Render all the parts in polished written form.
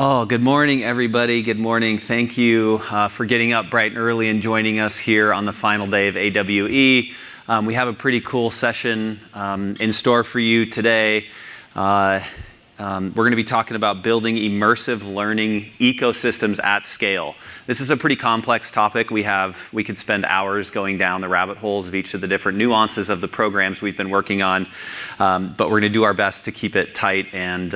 Oh, good morning, everybody. Good morning. Thank you for getting up bright and early and joining us here on the final day of AWE. We have a pretty cool session in store for you today. We're going to be talking about building immersive learning ecosystems at scale. This is a pretty complex topic. We could spend hours going down the rabbit holes of each of the different nuances of the programs we've been working on, but we're going to do our best to keep it tight and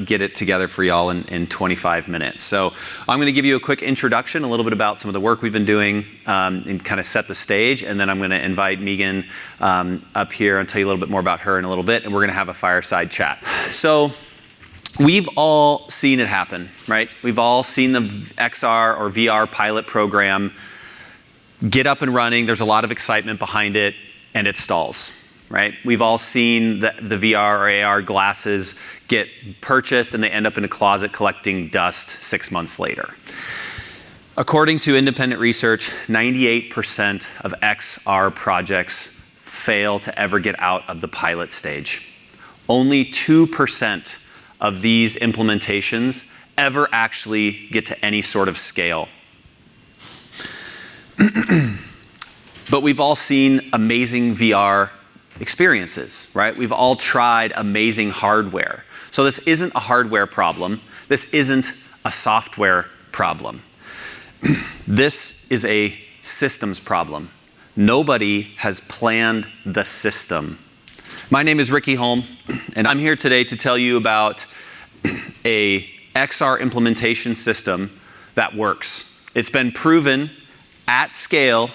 get it together for y'all in 25 minutes. So I'm going to give you a quick introduction, a little bit about some of the work we've been doing and kind of set the stage, and then I'm going to invite Meghan up here and tell you a little bit more about her in a little bit, and we're going to have a fireside chat. So we've all seen it happen, right? We've all seen the XR or VR pilot program get up and running. There's a lot of excitement behind it, and it stalls, right? We've all seen the VR or AR glasses get purchased, and they end up in a closet collecting dust 6 months later. According to independent research, 98% of XR projects fail to ever get out of the pilot stage. Only 2% of these implementations ever actually get to any sort of scale. But we've all seen amazing VR experiences, right? We've all tried amazing hardware. So this isn't a hardware problem. This isn't a software problem. This is a systems problem. Nobody has planned the system. My name is Ricky Holm, and I'm here today to tell you about a XR implementation system that works. It's been proven at scale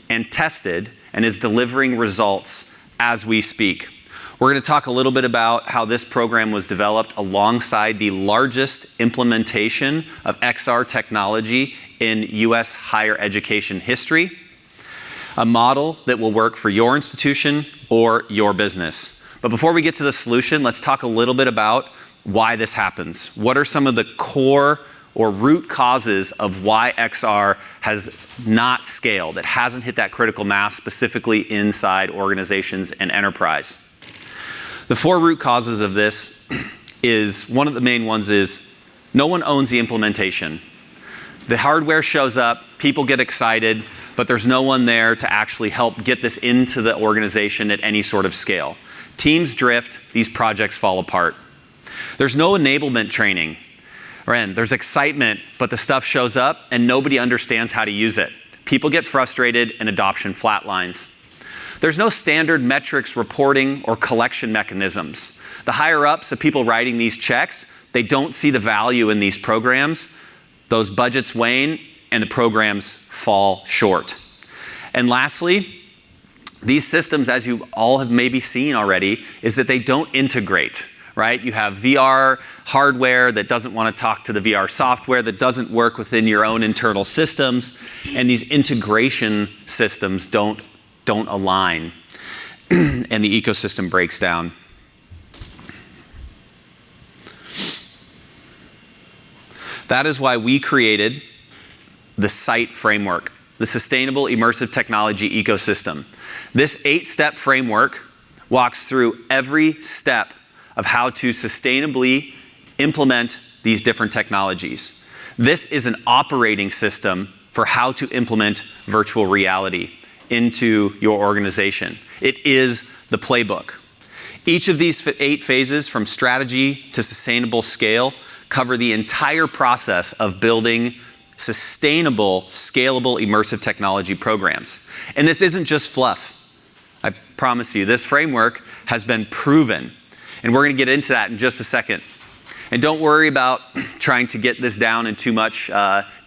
and tested and is delivering results as we speak. We're going to talk a little bit about how this program was developed alongside the largest implementation of XR technology in US higher education history, a model that will work for your institution or your business. But before we get to the solution, let's talk a little bit about why this happens. What are some of the core or root causes of why XR has not scaled? It hasn't hit that critical mass, specifically inside organizations and enterprise. The four root causes of this is, one of the main ones is, no one owns the implementation. The hardware shows up, people get excited, but there's no one there to actually help get this into the organization at any sort of scale. Teams drift, these projects fall apart. There's no enablement training. There's excitement, but the stuff shows up and nobody understands how to use it. People get frustrated and adoption flatlines. There's no standard metrics reporting or collection mechanisms. The higher ups of people writing these checks, they don't see the value in these programs. Those budgets wane and the programs fall short. And lastly, these systems, as you all have maybe seen already, is that they don't integrate. Right? You have VR hardware that doesn't want to talk to the VR software, that doesn't work within your own internal systems, and these integration systems don't align, and the ecosystem breaks down. That is why we created the SITE framework, the Sustainable Immersive Technology Ecosystem. This 8-step framework walks through every step of how to sustainably implement these different technologies. This is an operating system for how to implement virtual reality into your organization. It is the playbook. Each of these 8 phases, from strategy to sustainable scale, cover the entire process of building sustainable, scalable, immersive technology programs. And this isn't just fluff. I promise you, this framework has been proven. And we're going to get into that in just a second. And don't worry about trying to get this down in too much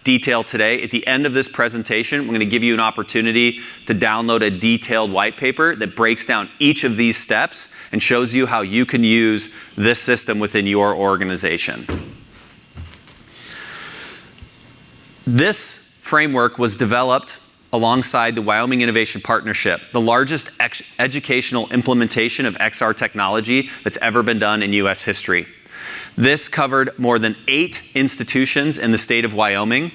detail today. At the end of this presentation, we're going to give you an opportunity to download a detailed white paper that breaks down each of these steps and shows you how you can use this system within your organization. This framework was developed alongside the Wyoming Innovation Partnership, the largest educational implementation of XR technology that's ever been done in US history. This covered more than 8 institutions in the state of Wyoming.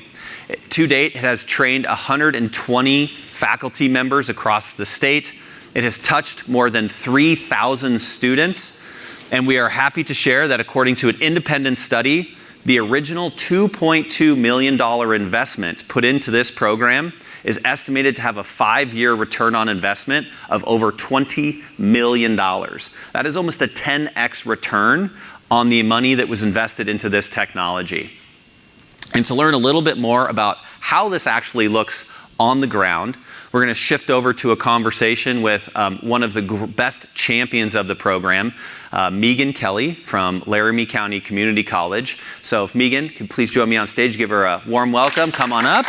To date, it has trained 120 faculty members across the state. It has touched more than 3,000 students. And we are happy to share that according to an independent study, The original $2.2 million investment put into this program is estimated to have a 5-year return on investment of over $20 million. That is almost a 10x return on the money that was invested into this technology. And to learn a little bit more about how this actually looks on the ground, we're going to shift over to a conversation with one of the best champions of the program, Meghan Kelly from Laramie County Community College. So if Meghan could please join me on stage, give her a warm welcome. Come on up.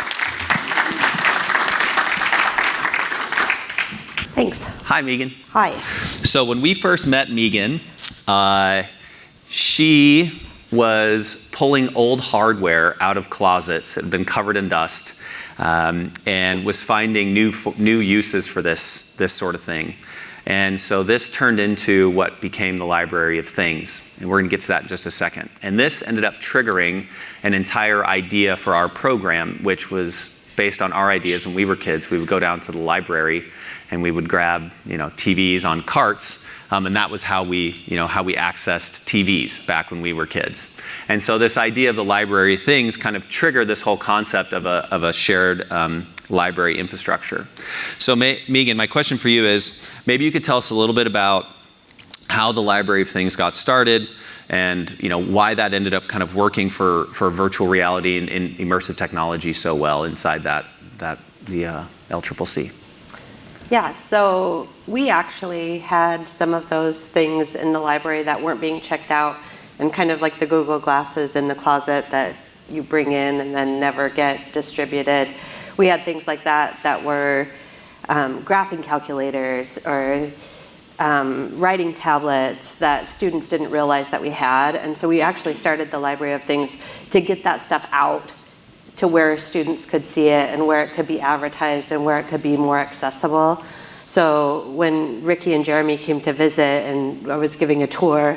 Thanks. Hi, Meghan. Hi. So when we first met Meghan, she was pulling old hardware out of closets that had been covered in dust, and was finding new uses for this sort of thing. And so this turned into what became the Library of Things. And we're going to get to that in just a second. And this ended up triggering an entire idea for our program, which was based on our ideas when we were kids. We would go down to the library and we would grab, TVs on carts. And that was how we accessed TVs back when we were kids. And so this idea of the Library of Things kind of triggered this whole concept of a shared library infrastructure. So Meghan, my question for you is, maybe you could tell us a little bit about how the Library of Things got started, and why that ended up kind of working for virtual reality and immersive technology so well inside the LCCC. Yeah, so we actually had some of those things in the library that weren't being checked out, and kind of like the Google glasses in the closet that you bring in and then never get distributed. We had things like that were graphing calculators or writing tablets that students didn't realize that we had. And so we actually started the Library of Things to get that stuff out to where students could see it and where it could be advertised and where it could be more accessible. So when Ricky and Jeremy came to visit and I was giving a tour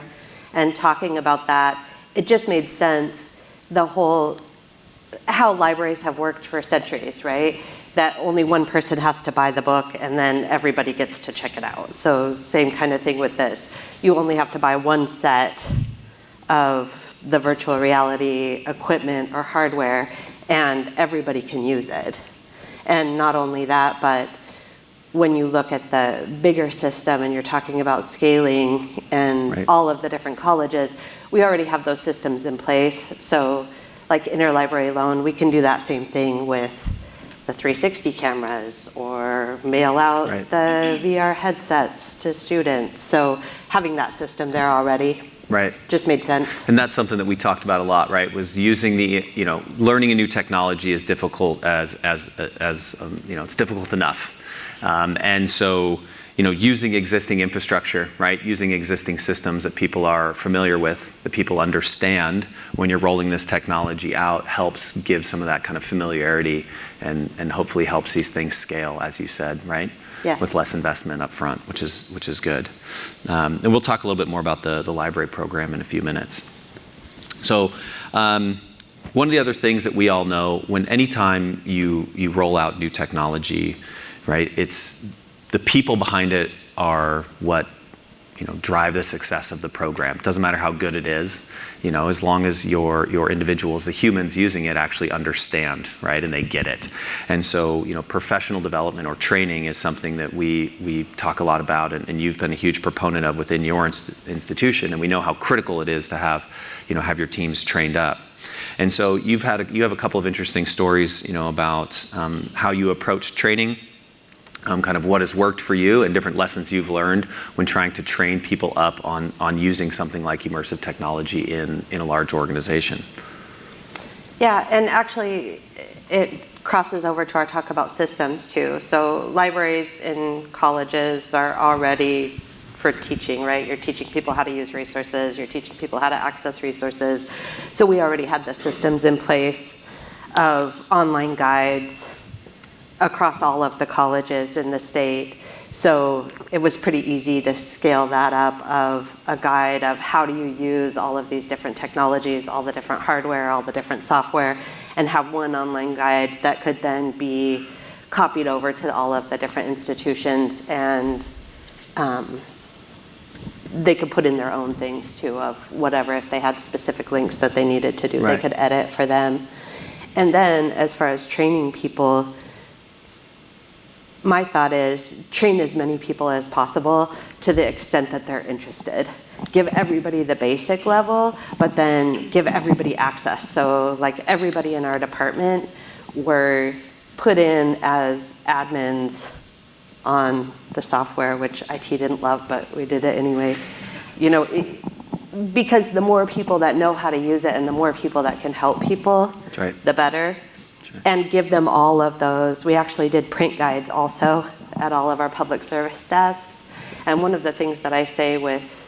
and talking about that, it just made sense, how libraries have worked for centuries, right? That only one person has to buy the book and then everybody gets to check it out. So same kind of thing with this. You only have to buy one set of the virtual reality equipment or hardware and everybody can use it. And not only that, but when you look at the bigger system and you're talking about scaling and right. all of the different colleges, we already have those systems in place. So like interlibrary loan, we can do that same thing with the 360 cameras or mail out right. the VR headsets to students. So having that system there already right. just made sense. And that's something that we talked about a lot, right? Was using learning a new technology is difficult as it's difficult enough. And so, using existing infrastructure, right? Using existing systems that people are familiar with, that people understand when you're rolling this technology out, helps give some of that kind of familiarity and hopefully helps these things scale, as you said, right? Yes. With less investment up front, which is good. And we'll talk a little bit more about the library program in a few minutes. So one of the other things that we all know, anytime you roll out new technology, right, it's the people behind it are what drive the success of the program. Doesn't matter how good it is, as long as your individuals, the humans using it, actually understand, right, and they get it. And so, professional development or training is something that we talk a lot about, and you've been a huge proponent of within your institution, and we know how critical it is to have your teams trained up. And so you have a couple of interesting stories, about how you approach training. Kind of what has worked for you and different lessons you've learned when trying to train people up on using something like immersive technology in a large organization. Yeah, and actually it crosses over to our talk about systems too. So libraries in colleges are already for teaching, right? You're teaching people how to use resources, you're teaching people how to access resources. So we already had the systems in place of online guides across all of the colleges in the state. So it was pretty easy to scale that up of a guide of how do you use all of these different technologies, all the different hardware, all the different software, and have one online guide that could then be copied over to all of the different institutions and they could put in their own things too of whatever. If they had specific links that they needed to do, Right. they could edit for them. And then as far as training people, my thought is train as many people as possible to the extent that they're interested. Give everybody the basic level, but then give everybody access. So like everybody in our department were put in as admins on the software, which IT didn't love, but we did it anyway. Because the more people that know how to use it and the more people that can help people, Right. the better. And give them all of those. We actually did print guides also at all of our public service desks. And one of the things that I say with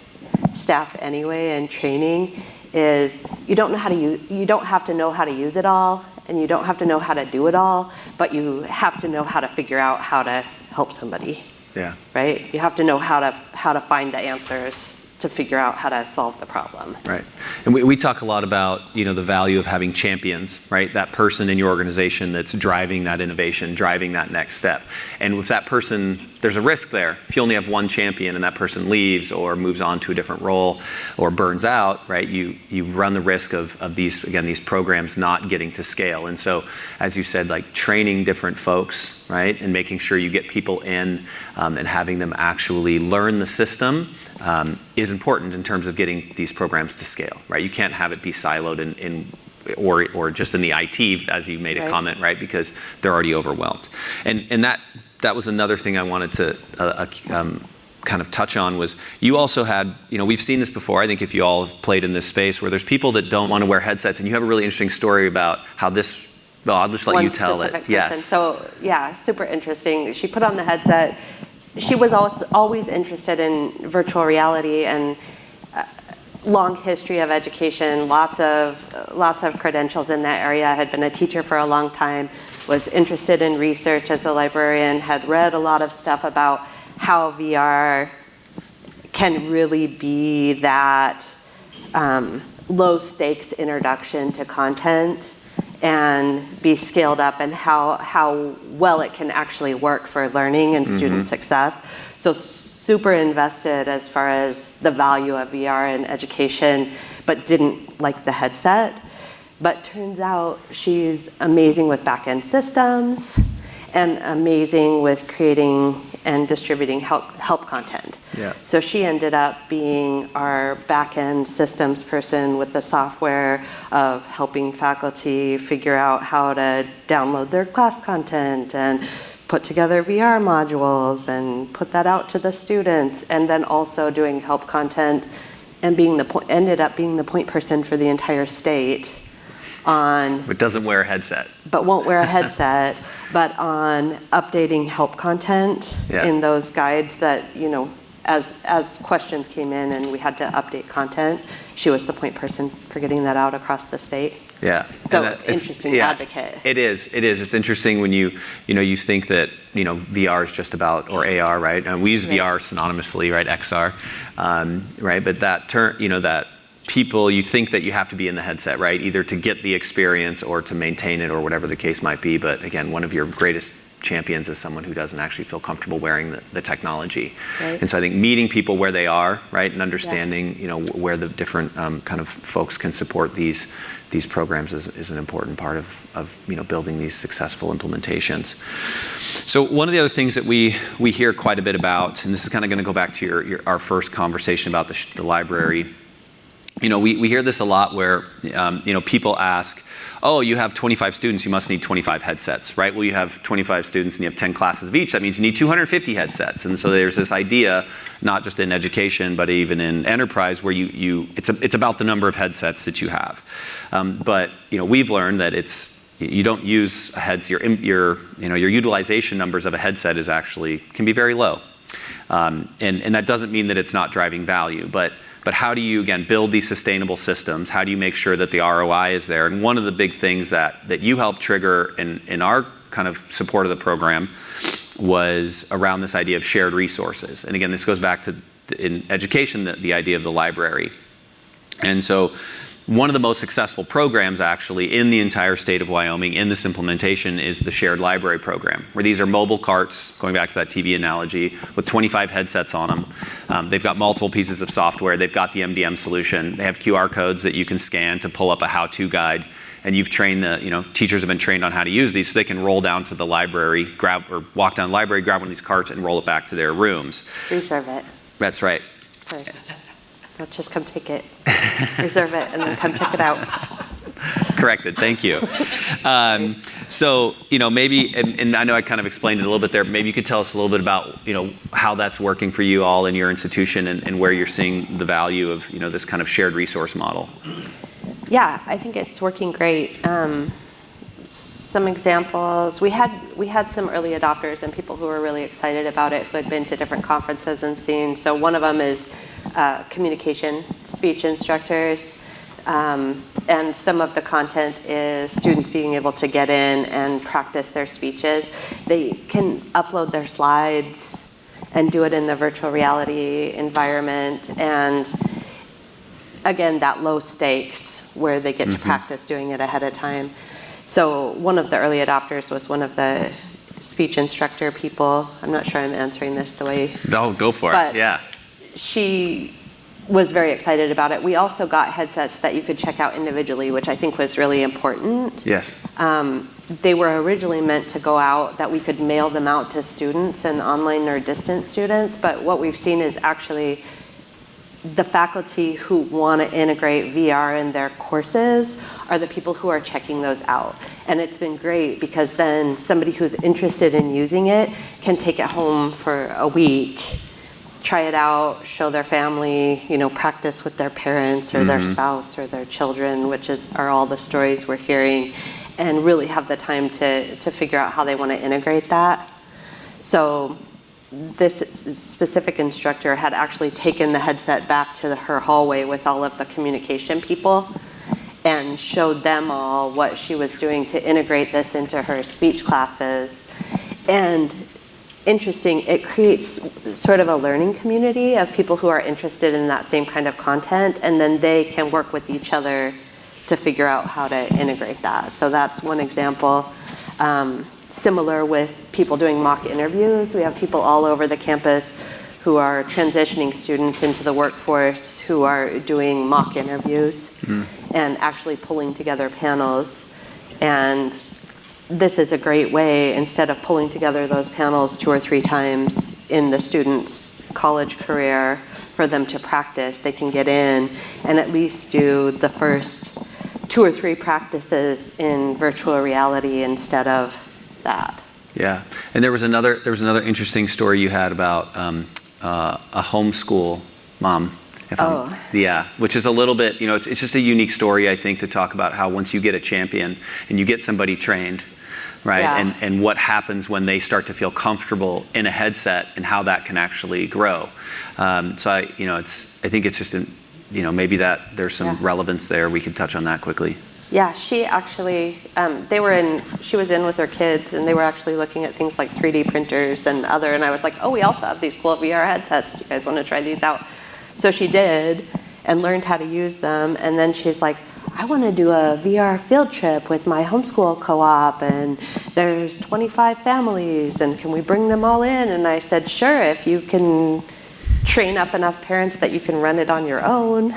staff anyway and training is you don't have to know how to use it all, and you don't have to know how to do it all, but you have to know how to figure out how to help somebody. Yeah. Right? You have to know how to find the answers to figure out how to solve the problem. Right. And we talk a lot about, the value of having champions, right? That person in your organization that's driving that innovation, driving that next step. And with that person, there's a risk there. If you only have one champion and that person leaves or moves on to a different role or burns out, right? You run the risk of these programs not getting to scale. And so, as you said, like training different folks, right? And making sure you get people in and having them actually learn the system is important in terms of getting these programs to scale, right? You can't have it be siloed or just in the IT, as you made a comment, right? Because they're already overwhelmed. And that was another thing I wanted to kind of touch on was you also had, we've seen this before, I think if you all have played in this space, where there's people that don't want to wear headsets, and you have a really interesting story about how this, well, I'll just let you tell it. Yes. So yeah, super interesting. She put on the headset. She was always interested in virtual reality and long history of education, lots of credentials in that area, had been a teacher for a long time, was interested in research as a librarian, had read a lot of stuff about how VR can really be that low stakes introduction to content and be scaled up, and how well it can actually work for learning and student success. So super invested as far as the value of VR in education, but didn't like the headset. But turns out she's amazing with back-end systems and amazing with creating and distributing help content. Yeah. So she ended up being our back-end systems person with the software of helping faculty figure out how to download their class content and put together VR modules and put that out to the students, and then also doing help content and ended up being the point person for the entire state on... But doesn't wear a headset. But won't wear a headset, but on updating help content in those guides that, as questions came in and we had to update content, she was the point person for getting that out across the state. Yeah. So interesting advocate. It is. It's interesting when you think that, VR is just about, or AR, right? And we use VR synonymously, right? XR, right? But that term, that people, you think that you have to be in the headset, right? Either to get the experience or to maintain it or whatever the case might be. But again, one of your greatest champions is someone who doesn't actually feel comfortable wearing the technology. Right. And so I think meeting people where they are, right? And understanding, where the different kind of folks can support these programs is an important part of building these successful implementations. So one of the other things that we hear quite a bit about, and this is kind of going to go back to our first conversation about the library. We hear this a lot where, people ask, oh, you have 25 students, you must need 25 headsets, right? Well, you have 25 students and you have 10 classes of each. That means you need 250 headsets. And so there's this idea, not just in education, but even in enterprise, where it's about the number of headsets that you have. But we've learned that you don't use heads. Your utilization numbers of a headset can be very low. And that doesn't mean that it's not driving value, but how do you, again, build these sustainable systems? How do you make sure that the ROI is there? And one of the big things that you helped trigger in our kind of support of the program was around this idea of shared resources. And again, this goes back to, in education, the idea of the library. And so one of the most successful programs actually in the entire state of Wyoming in this implementation is the shared library program, where these are mobile carts, going back to that TV analogy, with 25 headsets on them. They've got multiple pieces of software. They've got the MDM solution. They have QR codes that you can scan to pull up a how-to guide. And you've trained teachers have been trained on how to use these so they can roll down to the library, walk down the library, grab one of these carts and roll it back to their rooms. Reserve it. That's right. First. Don't just come take it. Reserve it and then come check it out. Corrected. Thank you. So, maybe, and I know I kind of explained it a little bit there, but maybe you could tell us a little bit about, how that's working for you all in your institution and where you're seeing the value of, this kind of shared resource model. Yeah, I think it's working great. Some examples, we had some early adopters and people who were really excited about it, who had been to different conferences and seen. So one of them is communication, speech instructors, and some of the content is students being able to get in and practice their speeches. They can upload their slides and do it in the virtual reality environment, and again, that low stakes where they get to practice doing it ahead of time. So one of the early adopters was one of the speech instructor people. I'm not sure I'm answering this the way. Oh, go for it. Yeah. She was very excited about it. We also got headsets that you could check out individually, which I think was really important. Yes. They were originally meant to go out, that we could mail them out to students and online or distant students, but what we've seen is actually the faculty who want to integrate VR in their courses are the people who are checking those out. And it's been great because then somebody who's interested in using it can take it home for a week, try it out, show their family, practice with their parents or their spouse or their children, which are all the stories we're hearing, and really have the time to figure out how they want to integrate that. So this specific instructor had actually taken the headset back to her hallway with all of the communication people and showed them all what she was doing to integrate this into her speech classes. And interesting, it creates sort of a learning community of people who are interested in that same kind of content, and then they can work with each other to figure out how to integrate that. So that's one example. Similar with people doing mock interviews. We have people all over the campus who are transitioning students into the workforce who are doing mock interviews and actually pulling together panels. And this is a great way, instead of pulling together those panels 2 or 3 times in the student's college career for them to practice, they can get in and at least do the first 2 or 3 practices in virtual reality instead of that. Yeah, and there was another interesting story you had about a homeschool mom. Which is a little bit, it's just a unique story, I think, to talk about how once you get a champion and you get somebody trained, right, and what happens when they start to feel comfortable in a headset and how that can actually grow. So I think it's just maybe that there's some relevance there. We could touch on that quickly. Yeah, she actually, she was in with her kids and they were actually looking at things like 3D printers and I was like, oh, we also have these cool VR headsets. Do you guys want to try these out? So she did and learned how to use them. And then she's like, I want to do a VR field trip with my homeschool co-op and there's 25 families and can we bring them all in? And I said, sure, if you can train up enough parents that you can run it on your own.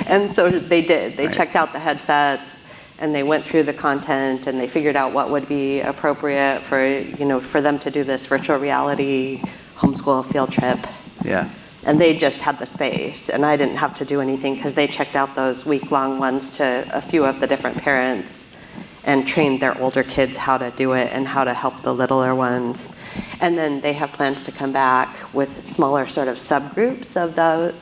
And so they did. They checked out the headsets and they went through the content and they figured out what would be appropriate for them to do this virtual reality homeschool field trip. Yeah. And they just had the space and I didn't have to do anything because they checked out those week-long ones to a few of the different parents and trained their older kids how to do it and how to help the littler ones. And then they have plans to come back with smaller sort of subgroups of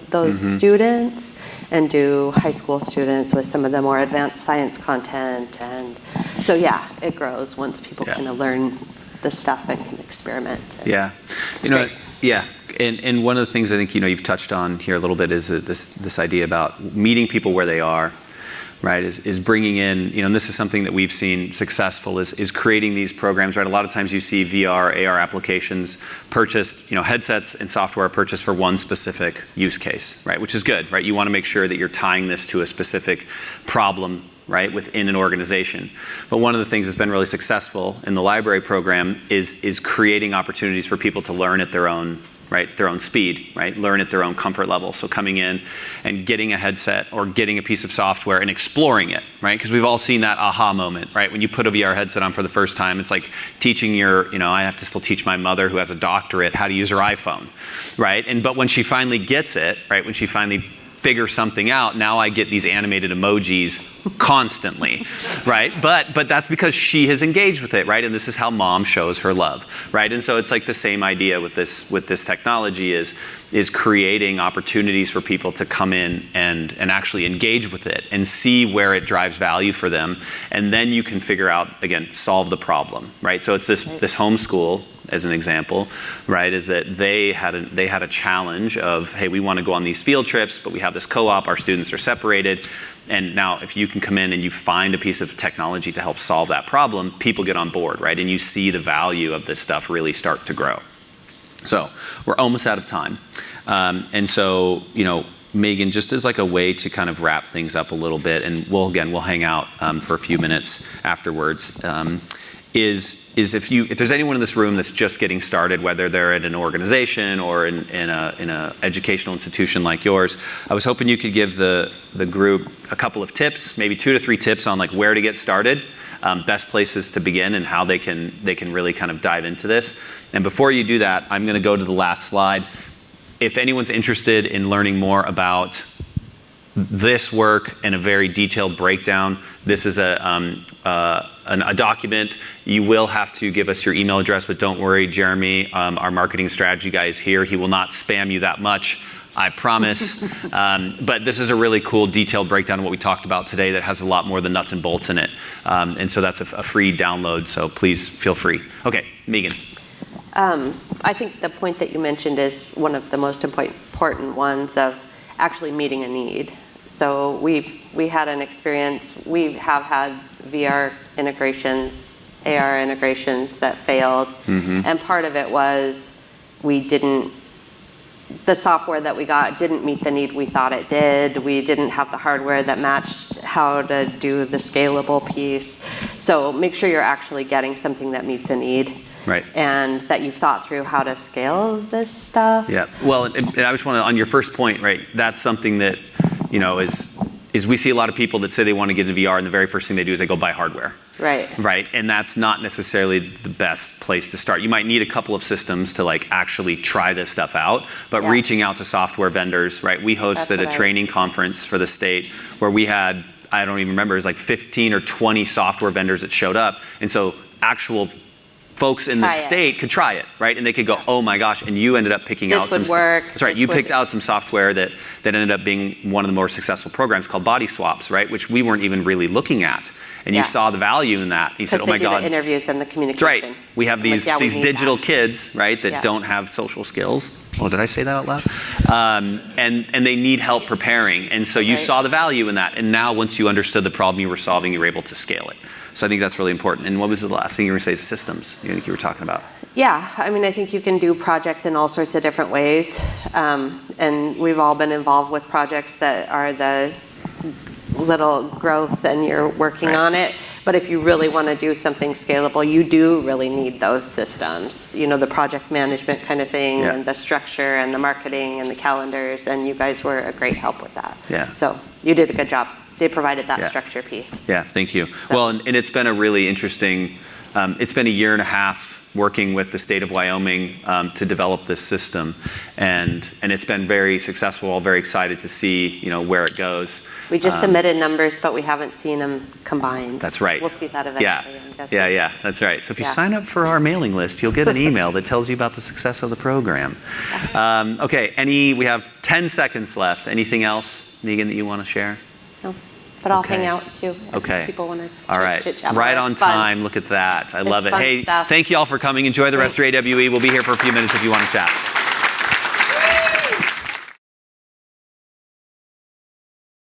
those students and do high school students with some of the more advanced science content. And so, it grows once people kind of learn the stuff and can experiment. Yeah. And one of the things I think, you've touched on here a little bit is this idea about meeting people where they are, right, is bringing in, and this is something that we've seen successful, is creating these programs, right? A lot of times you see VR, AR applications purchased, headsets and software purchased for one specific use case, right? Which is good, right? You want to make sure that you're tying this to a specific problem, right, within an organization. But one of the things that's been really successful in the library program is creating opportunities for people to learn at their own, right, their own speed, right, learn at their own comfort level. So coming in and getting a headset or getting a piece of software and exploring it, right, because we've all seen that aha moment, right, when you put a VR headset on for the first time. It's like teaching I have to still teach my mother who has a doctorate how to use her iPhone, right, but when she finally gets it, right, when she finally figure something out, now I get these animated emojis constantly, right? But that's because she has engaged with it, right? And this is how mom shows her love, right? And so it's like the same idea with this technology is creating opportunities for people to come in and actually engage with it and see where it drives value for them. And then you can figure out, again, solve the problem, right? So it's this homeschool, as an example, right, is that they had a challenge of, hey, we want to go on these field trips, but we have this co-op, our students are separated, and now if you can come in and you find a piece of technology to help solve that problem, people get on board, right, and you see the value of this stuff really start to grow. So we're almost out of time, and so, Meghan, just as like a way to kind of wrap things up a little bit, and we'll hang out for a few minutes afterwards, is if there's anyone in this room that's just getting started, whether they're at an organization or in a educational institution like yours, I was hoping you could give the group a couple of tips, maybe 2 to 3 tips on like where to get started, best places to begin, and how they can really kind of dive into this. And before you do that, I'm going to go to the last slide. If anyone's interested in learning more about this work and a very detailed breakdown, this is a document. You will have to give us your email address, but don't worry, Jeremy, our marketing strategy guy, is here. He will not spam you that much, I promise. But this is a really cool detailed breakdown of what we talked about today that has a lot more of the nuts and bolts in it. And so that's a free download, so please feel free. Okay, Meghan. I think the point that you mentioned is one of the most important ones of actually meeting a need. So we had an experience, we have had VR integrations, AR integrations that failed. Mm-hmm. And part of it was the software that we got didn't meet the need we thought it did. We didn't have the hardware that matched how to do the scalable piece. So make sure you're actually getting something that meets a need. Right. And that you've thought through how to scale this stuff. Yeah. Well, and I just want to, on your first point, right, that's something that, is we see a lot of people that say they want to get into VR, and the very first thing they do is they go buy hardware. Right. Right. And that's not necessarily the best place to start. You might need a couple of systems to like actually try this stuff out, but reaching out to software vendors, right? We hosted a training conference for the state where we had, I don't even remember, it was like 15 or 20 software vendors that showed up. And so actual folks in the state could try it, right? And they could go, oh my gosh, and you ended up picking out some. That's right. You picked out some software that ended up being one of the more successful programs called Body Swaps, right? Which we weren't even really looking at. And you saw the value in that. You said, oh my God. The interviews and the communication. That's right. We have these digital kids, right, that don't have social skills. Oh, did I say that out loud? And they need help preparing. And so you saw the value in that. And now once you understood the problem you were solving, you were able to scale it. So I think that's really important. And what was the last thing you were going to say? Systems, I think you were talking about. Yeah, I mean, I think you can do projects in all sorts of different ways. And we've all been involved with projects that are the little growth and you're working on it. But if you really want to do something scalable, you do really need those systems. The project management kind of thing, and the structure and the marketing and the calendars. And you guys were a great help with that. Yeah. So you did a good job. They provided that structure piece. Yeah, thank you. So. Well, and it's been a really interesting, it's been a year and a half working with the state of Wyoming to develop this system. And it's been very successful. We're all very excited to see, where it goes. We just submitted numbers, but we haven't seen them combined. That's right. We'll see that eventually. Yeah, that's right. So if you sign up for our mailing list, you'll get an email that tells you about the success of the program. Okay, we have 10 seconds left. Anything else, Meghan, that you want to share? No. But I'll hang out too. Okay. People want to all right. chit-chat. Right on time. Look at that. I love it. Hey, thank you all for coming. Enjoy the rest of your AWE. We'll be here for a few minutes if you want to chat.